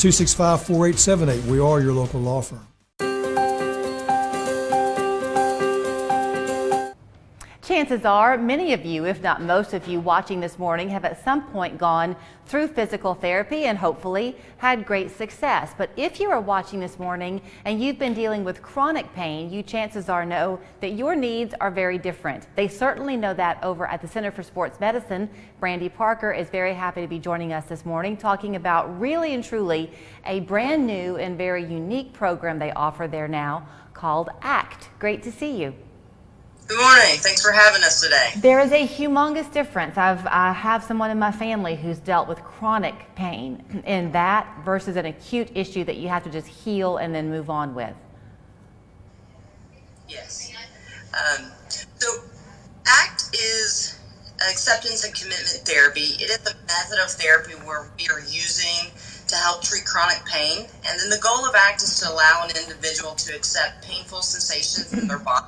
265-4878. We are your local law firm. Chances are many of you, if not most of you watching this morning, have at some point gone through physical therapy and hopefully had great success. But if you are watching this morning and you've been dealing with chronic pain, you chances are know that your needs are very different. They certainly know that over at the Center for Sports Medicine. Brandy Parker is very happy to be joining us this morning, talking about really and truly a brand new and very unique program they offer there now called ACT. Great to see you. Good morning. Thanks for having us today. There is a humongous difference. I have someone in my family who's dealt with chronic pain in that versus an acute issue that you have to just heal and then move on with. Yes. So ACT is acceptance and commitment therapy. It is a method of therapy where we are using to help treat chronic pain. And then the goal of ACT is to allow an individual to accept painful sensations in their body,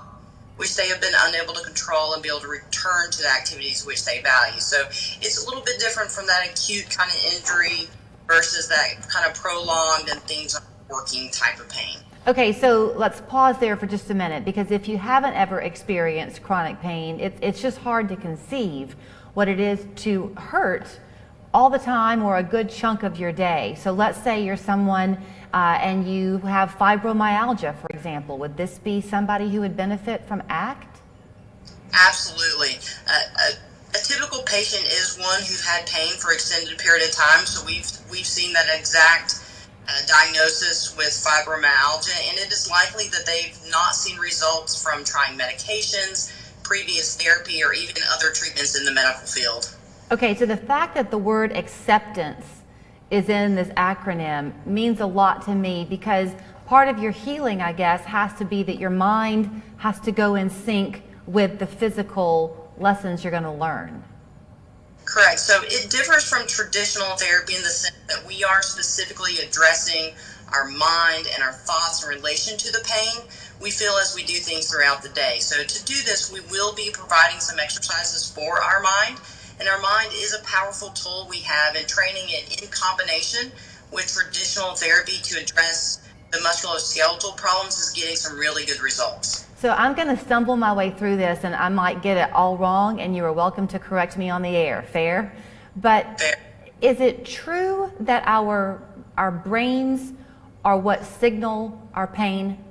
which they have been unable to control, and be able to return to the activities which they value. So it's a little bit different from that acute kind of injury versus that kind of prolonged and things aren't working type of pain. Okay, so let's pause there for just a minute, because if you haven't ever experienced chronic pain, it's just hard to conceive what it is to hurt all the time or a good chunk of your day. So let's say you're someone and you have fibromyalgia, for example. Would this be somebody who would benefit from ACT? Absolutely. A typical patient is one who's had pain for an extended period of time. So we've seen that exact diagnosis with fibromyalgia, and it is likely that they've not seen results from trying medications, previous therapy, or even other treatments in the medical field. Okay, so the fact that the word acceptance is in this acronym means a lot to me, because part of your healing, I guess, has to be that your mind has to go in sync with the physical lessons you're going to learn. Correct. So it differs from traditional therapy in the sense that we are specifically addressing our mind and our thoughts in relation to the pain we feel as we do things throughout the day. So to do this, we will be providing some exercises for our mind. And our mind is a powerful tool we have, and training it in combination with traditional therapy to address the musculoskeletal problems is getting some really good results. So I'm going to stumble my way through this, and I might get it all wrong, and you are welcome to correct me on the air. Fair? But Fair. Is it true that our brains are what signal our pain?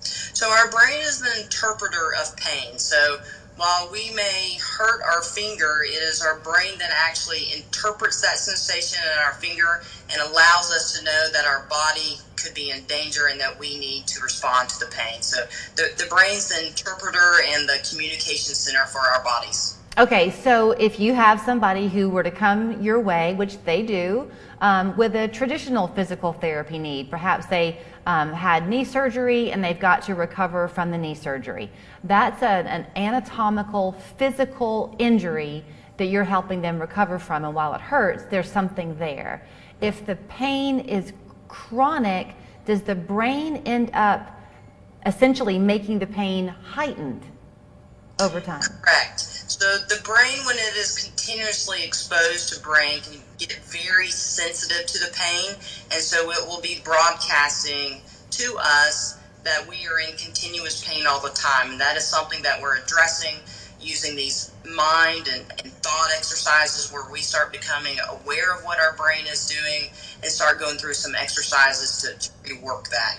So our brain is the interpreter of pain. So while we may hurt our finger, it is our brain that actually interprets that sensation in our finger and allows us to know that our body could be in danger and that we need to respond to the pain. So the brain's the interpreter and the communication center for our bodies. Okay, so if you have somebody who were to come your way, which they do, with a traditional physical therapy need, perhaps they had knee surgery and they've got to recover from the knee surgery. That's an anatomical, physical injury that you're helping them recover from, and while it hurts, there's something there. If the pain is chronic, does the brain end up essentially making the pain heightened over time? Correct. So the brain, when it is continuously exposed to brain, can get very sensitive to the pain, and so it will be broadcasting to us that we are in continuous pain all the time, and that is something that we're addressing using these mind and thought exercises, where we start becoming aware of what our brain is doing and start going through some exercises to rework that.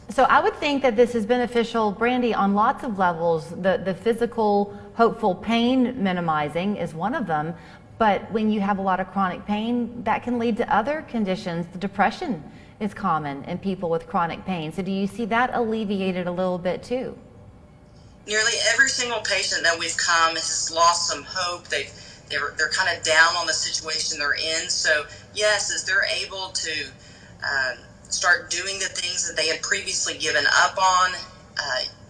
So I would think that this is beneficial, Brandy, on lots of levels. The physical, hopeful pain minimizing is one of them, but when you have a lot of chronic pain, that can lead to other conditions. The depression is common in people with chronic pain. So do you see that alleviated a little bit too? Nearly every single patient that we've come has lost some hope. They're kind of down on the situation they're in. So yes, as they're able to start doing the things that they had previously given up on,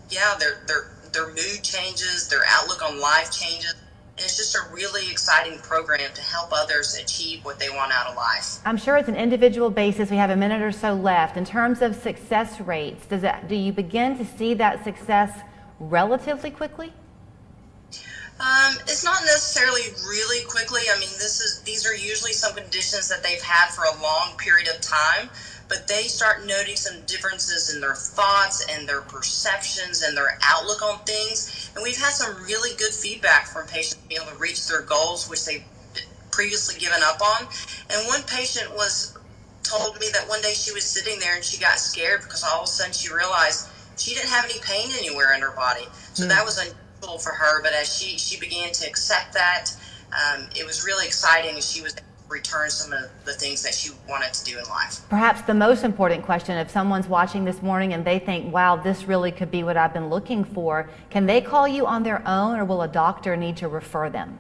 their mood changes, their outlook on life changes. And it's just a really exciting program to help others achieve what they want out of life. I'm sure it's an individual basis. We have a minute or so left. In terms of success rates, do you begin to see that success relatively quickly? It's not necessarily really quickly. I mean, these are usually some conditions that they've had for a long period of time, but they start noting some differences in their thoughts and their perceptions and their outlook on things. And we've had some really good feedback from patients being able to reach their goals, which they've previously given up on. And one patient told me that one day she was sitting there and she got scared because all of a sudden she realized she didn't have any pain anywhere in her body. So that was unusual for her, but as she began to accept that, it was really exciting, and she was able to return some of the things that she wanted to do in life. Perhaps the most important question, if someone's watching this morning and they think, wow, this really could be what I've been looking for, can they call you on their own, or will a doctor need to refer them?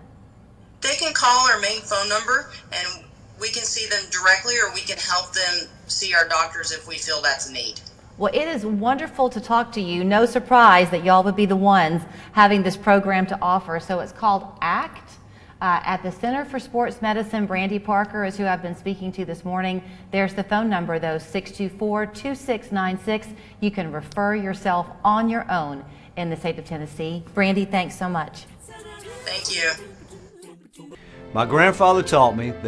They can call our main phone number and we can see them directly, or we can help them see our doctors if we feel that's a need. Well, it is wonderful to talk to you. No surprise that y'all would be the ones having this program to offer. So it's called ACT at the Center for Sports Medicine. Brandy Parker is who I've been speaking to this morning. There's the phone number, though, 624-2696. You can refer yourself on your own in the state of Tennessee. Brandy, thanks so much. Thank you. My grandfather taught me that